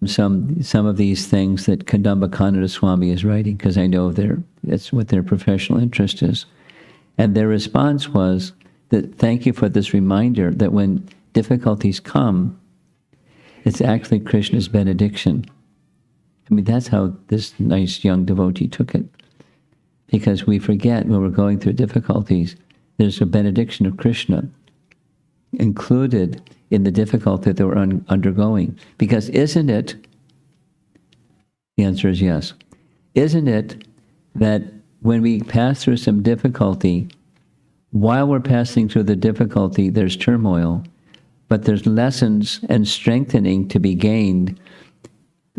some of these things that Kadamba Kannada Swami is writing, because I know that's what their professional interest is. And their response was that, thank you for this reminder that when difficulties come, it's actually Krishna's benediction. I mean, that's how this nice young devotee took it. Because we forget when we're going through difficulties, there's a benediction of Krishna included in the difficulty that we're undergoing. Because isn't it, the answer is yes, isn't it that when we pass through some difficulty, while we're passing through the difficulty, there's turmoil, but there's lessons and strengthening to be gained.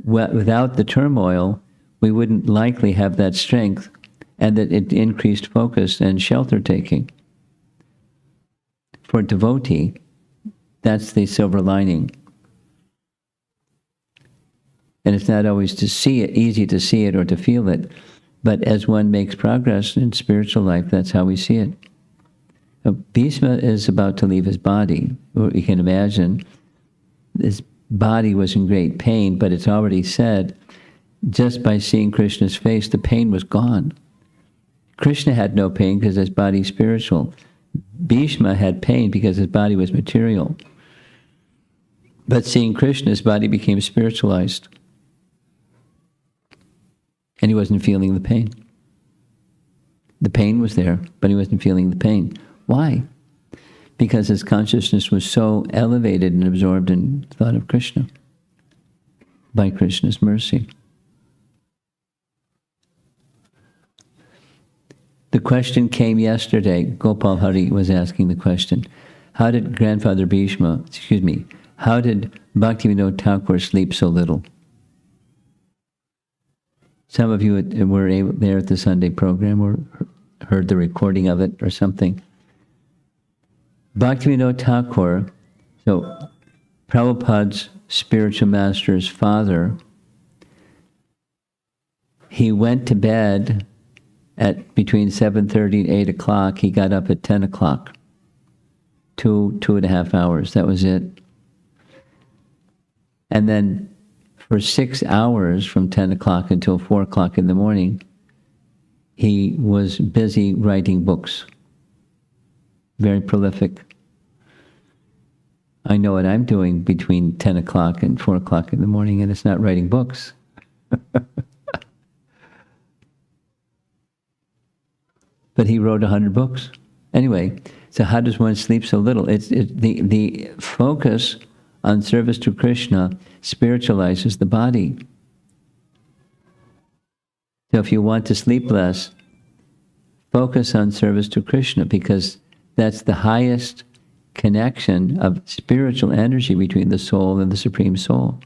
Without the turmoil, we wouldn't likely have that strength and that it increased focus and shelter taking. For a devotee, that's the silver lining. And it's not always easy to see it or to feel it, but as one makes progress in spiritual life, that's how we see it. Bhishma is about to leave his body. You can imagine his body was in great pain, but it's already said, just by seeing Krishna's face, the pain was gone. Krishna had no pain because his body's spiritual. Bhishma had pain because his body was material. But seeing Krishna's body became spiritualized. And he wasn't feeling the pain. The pain was there, but he wasn't feeling the pain. Why? Because his consciousness was so elevated and absorbed in thought of Krishna by Krishna's mercy. The question came yesterday. Gopal Hari was asking the question, how did how did Bhaktivinoda Thakur sleep so little? Some of you were there at the Sunday program or heard the recording of it or something. Bhaktivinoda Thakur, so Prabhupada's spiritual master's father, he went to bed at between 7:30 and 8 o'clock. He got up at 10 o'clock. 2.5 hours, that was it. And then for 6 hours from 10 o'clock until 4 o'clock in the morning, he was busy writing books. Very prolific. I know what I'm doing between 10 o'clock and 4 o'clock in the morning, and it's not writing books. But he wrote 100 books. Anyway, so how does one sleep so little? The focus on service to Krishna spiritualizes the body. So if you want to sleep less, focus on service to Krishna, because that's the highest connection of spiritual energy between the soul and the Supreme Soul.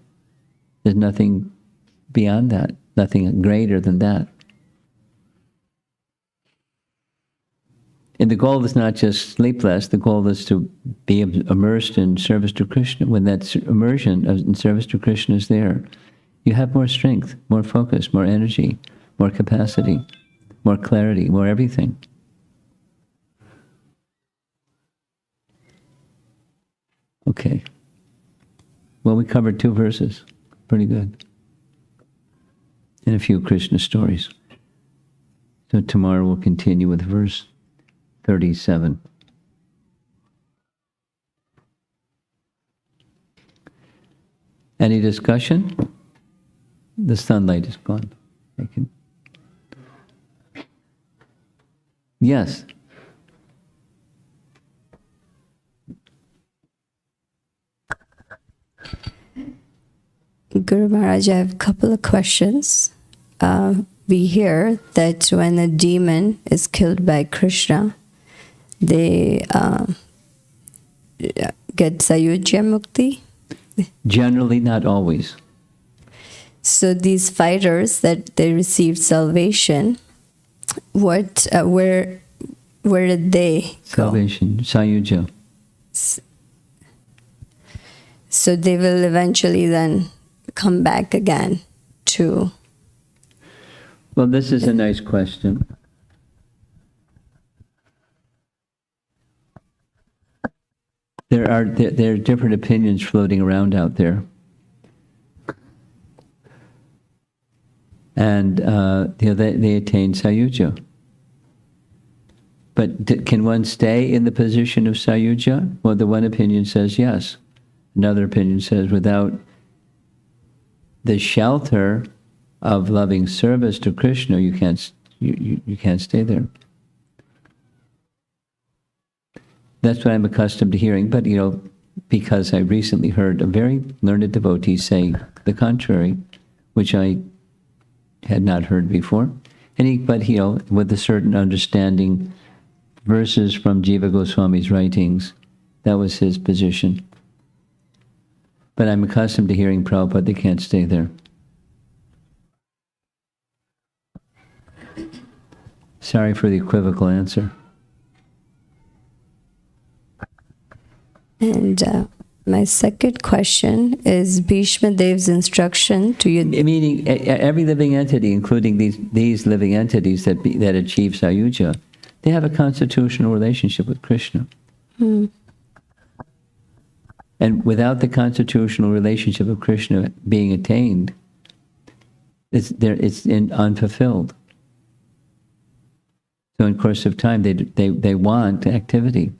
There's nothing beyond that, nothing greater than that. And the goal is not just sleep less, the goal is to be immersed in service to Krishna. When that immersion in service to Krishna is there, you have more strength, more focus, more energy, more capacity, more clarity, more everything. Okay. Well, we covered 2 verses. Pretty good. And a few Krishna stories. So tomorrow we'll continue with verse 37. Any discussion? The sunlight is gone. Yes. Guru Maharaj, I have a couple of questions. We hear that when a demon is killed by Krishna, they get Sayujya Mukti? Generally, not always. So these fighters that they received salvation, where did they go? Salvation, Sayujya. So they will eventually then come back again to... Well, this is a nice question. There are different opinions floating around out there. And they attain Sayuja. But can one stay in the position of Sayuja? Well, the one opinion says yes. Another opinion says without the shelter of loving service to Krishna, you can't stay there. That's what I'm accustomed to hearing. But because I recently heard a very learned devotee say the contrary, which I had not heard before, but with a certain understanding. Verses from Jiva Goswami's writings, that was his position. But I'm accustomed to hearing Prabhupada, they can't stay there. Sorry for the equivocal answer. And my second question is Bhishma Dev's instruction to you. Meaning every living entity, including these living entities that achieve Sayuja, they have a constitutional relationship with Krishna. And without the constitutional relationship with Krishna being attained, it's unfulfilled. So in course of time, they want activity.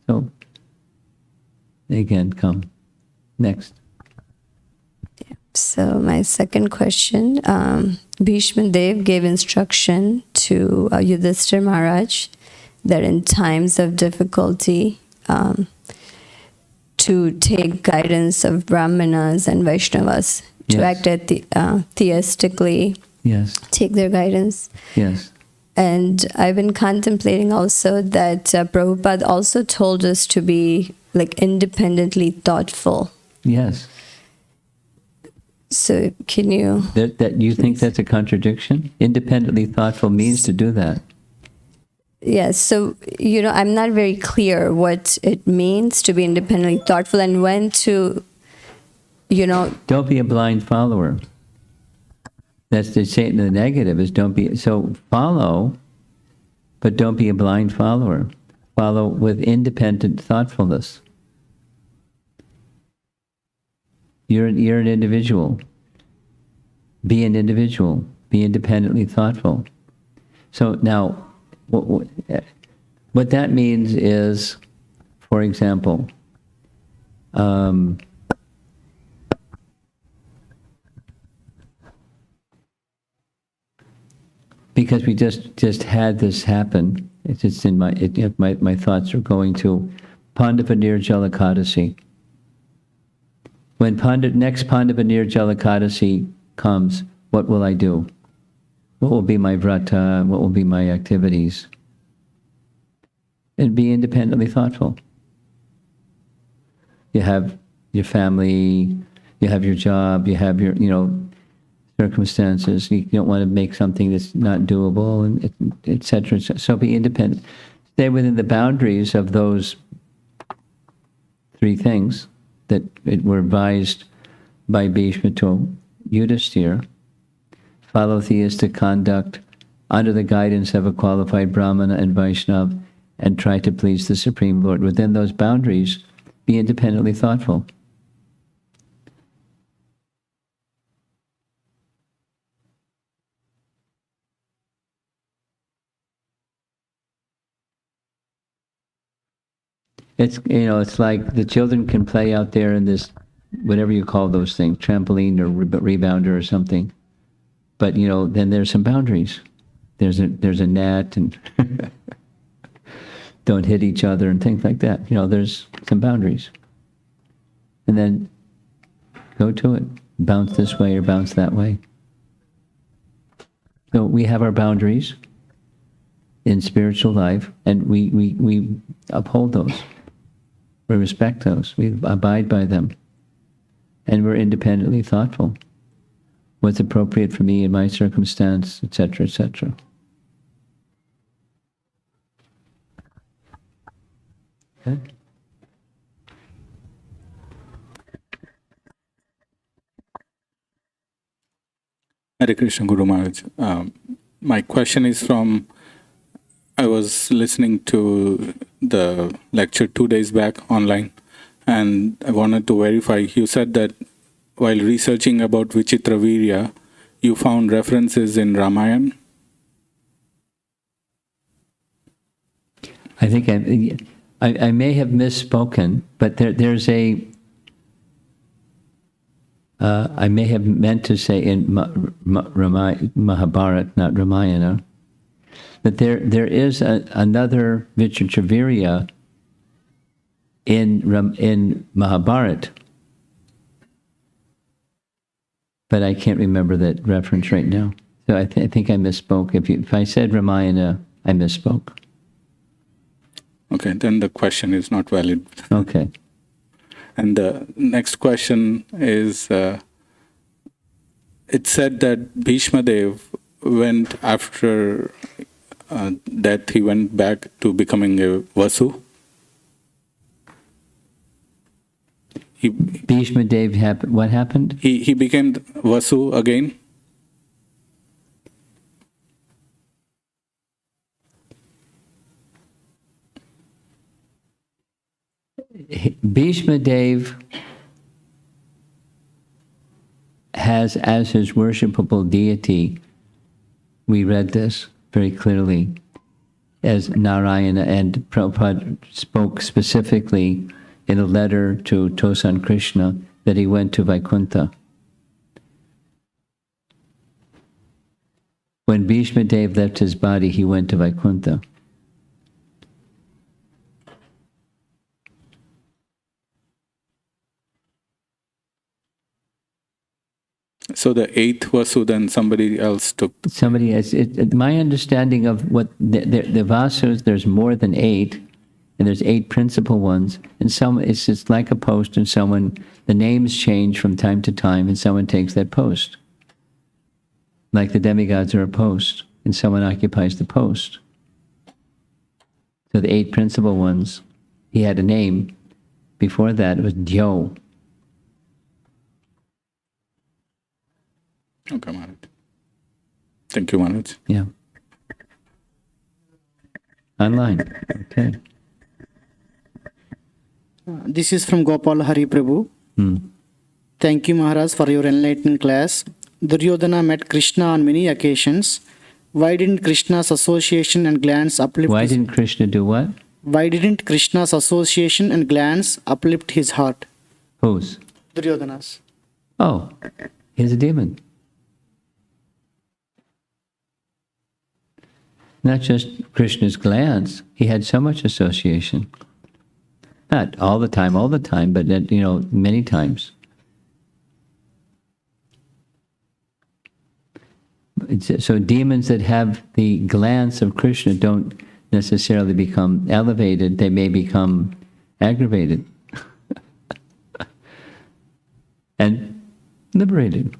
So they again come. Next. So my second question, Bhishma Dev gave instruction to Yudhishthira Maharaj that in times of difficulty to take guidance of Brahmanas and Vaishnavas, to act theistically, take their guidance. Yes. And I've been contemplating also that Prabhupada also told us to be independently thoughtful. Yes. So can you... That you think that's a contradiction? Independently thoughtful means to do that. Yes, so, I'm not very clear what it means to be independently thoughtful and when to, Don't be a blind follower. That's to say it in the negative, is don't be... So follow, but don't be a blind follower. Follow with independent thoughtfulness. You're an individual. Be an individual. Be independently thoughtful. So now, what that means is, for example, because we just had this happen. It's just in my thoughts are going to Pandavanir Jalakadasi. When next Pandavanir Jalakadasi comes, what will I do? What will be my vrata? What will be my activities? And be independently thoughtful. You have your family, you have your job, you have your, circumstances. You don't want to make something that's not doable, and et cetera, et cetera. So be independent. Stay within the boundaries of those three things that were advised by Bhishma to Yudhishthira. Follow theistic conduct under the guidance of a qualified Brahmana and Vaishnava, and try to please the Supreme Lord. Within those boundaries, be independently thoughtful. It's like the children can play out there in this, whatever you call those things, trampoline or rebounder or something. But then there's some boundaries. There's a net, and don't hit each other and things like that. There's some boundaries. And then go to it. Bounce this way or bounce that way. So we have our boundaries in spiritual life, and we uphold those. We respect those. We abide by them. And we're independently thoughtful. What's appropriate for me in my circumstance, etc., etc. Okay. Hare Krishna, Guru Maharaj. My question is from, I was listening to the lecture 2 days back online, and I wanted to verify. You said that while researching about Vichitra Virya, you found references in Ramayana? I think I may have misspoken, but there's a. I may have meant to say in Mahabharata, not Ramayana, that there is another Vichitravirya in Mahabharata, but I can't remember that reference right now. So I think I misspoke. If I said Ramayana, I misspoke. Okay, then the question is not valid. Okay. And the next question is, it said that Bhishma Dev went after death, he went back to becoming a Vasu. Bhishma Dev, what happened? He became Vasu again. Bhishma Dev has as his worshipable deity, we read this very clearly, as Narayana, and Prabhupada spoke specifically in a letter to Tosan Krsna that he went to Vaikuntha. When Bhishma Dev left his body, he went to Vaikuntha. So the eighth Vasu, then somebody else took. Somebody has, my understanding of what the Vasus, there's more than 8, and there's 8 principal ones, and it's just like a post, and the names change from time to time, and someone takes that post. Like the demigods are a post, and someone occupies the post. So the 8 principal ones, he had a name. Before that, it was Dyo. Okay, Maharaj. Thank you, Maharaj. Yeah. Online. Okay. This is from Gopal Hari Prabhu. Thank you, Maharaj, for your enlightening class. Duryodhana met Krishna on many occasions. Why didn't Krishna's association and glance uplift Why didn't Krishna do what? Why didn't Krishna's association and glance uplift his heart? Whose? Duryodhana's. Oh, he's a demon. Not just Krishna's glance, he had so much association. Not all the time, but many times. So demons that have the glance of Krishna don't necessarily become elevated, they may become aggravated and liberated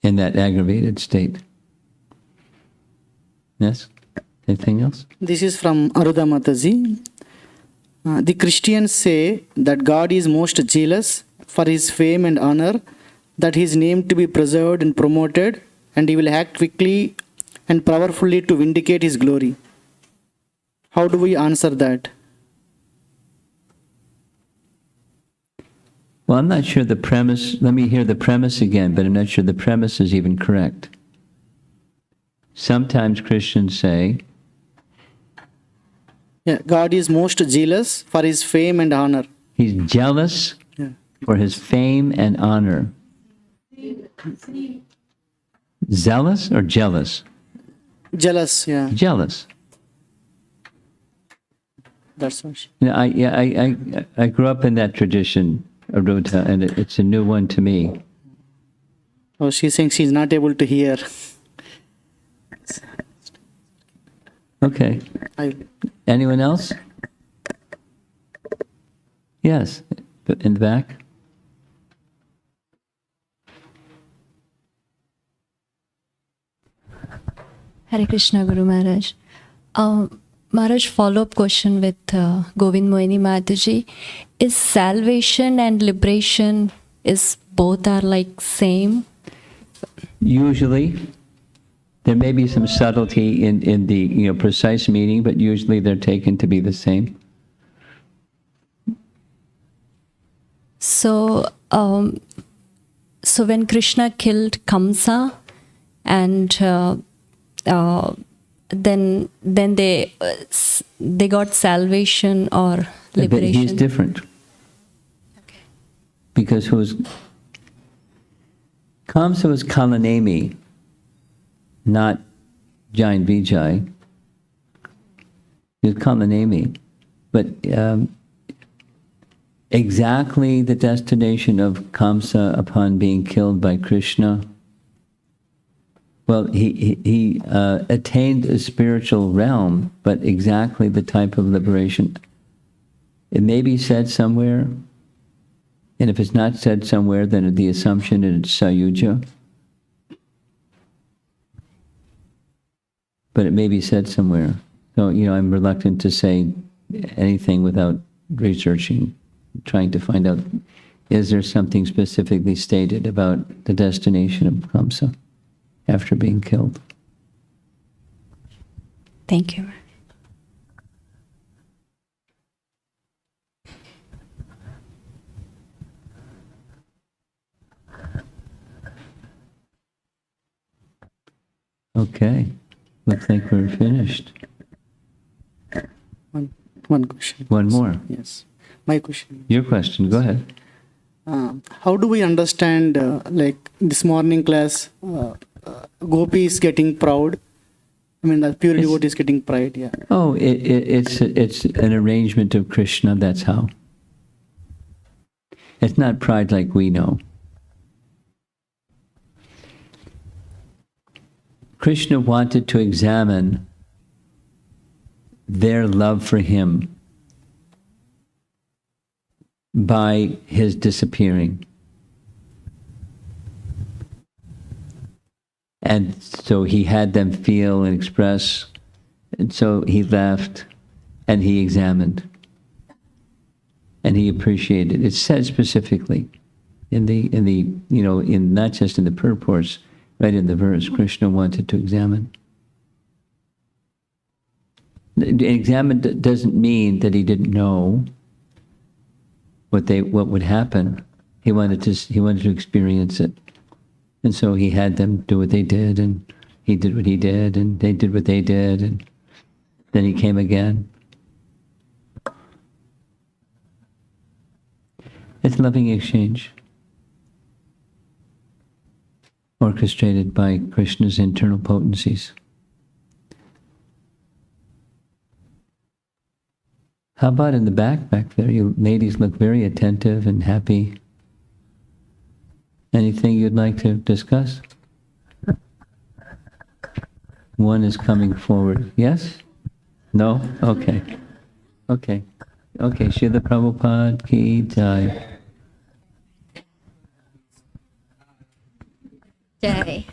in that aggravated state. Yes? Anything else? This is from Aruda Mataji. The Christians say that God is most jealous for his fame and honor, that his name to be preserved and promoted, and he will act quickly and powerfully to vindicate his glory. How do we answer that? Well, I'm not sure the premise, let me hear the premise again, but I'm not sure the premise is even correct. Sometimes Christians say, God is most jealous for his fame and honor. He's jealous for his fame and honor. Zealous or jealous? Jealous, yeah. Jealous. That's what I grew up in that tradition, Aruta, and it's a new one to me. Oh, she's saying she's not able to hear. Okay. Anyone else? Yes, in the back. Hare Krishna, Guru Maharaj. Maharaj, follow-up question with Govind Moini Mataji. Is salvation and liberation, both are like same? Usually. There may be some subtlety in the precise meaning, but usually they're taken to be the same. So so when Krishna killed Kamsa, and then they got salvation or But he's liberation. different. Because Kamsa was Kalanemi, not Jain Vijay. He was Kalanemi. But exactly the destination of Kamsa upon being killed by Krishna, well, he attained a spiritual realm, but exactly the type of liberation, it may be said somewhere, and if it's not said somewhere, then the assumption is it's Sayuja. But it may be said somewhere. So, I'm reluctant to say anything without researching, trying to find out, is there something specifically stated about the destination of Kamsa after being killed? Thank you. Okay, looks like we're finished. One question. One more. Yes. My question. Your question, go ahead. How do we understand, like this morning class, Gopi is getting proud? I mean, the pure devotee is getting pride, yeah. Oh, it's an arrangement of Krishna, that's how. It's not pride like we know. Krishna wanted to examine their love for him by his disappearing. And so he had them feel and express, and so he left and he examined and he appreciated. It's said specifically in not just in the purports, right in the verse, Krishna wanted to examine. Examine doesn't mean that he didn't know what would happen. He wanted to experience it. And so he had them do what they did, and he did what he did, and they did what they did, and then he came again. It's loving exchange, orchestrated by Krishna's internal potencies. How about in the back there? You ladies look very attentive and happy. Anything you'd like to discuss? One is coming forward. Yes? No? Okay. Srila Prabhupada ki jai. Jai.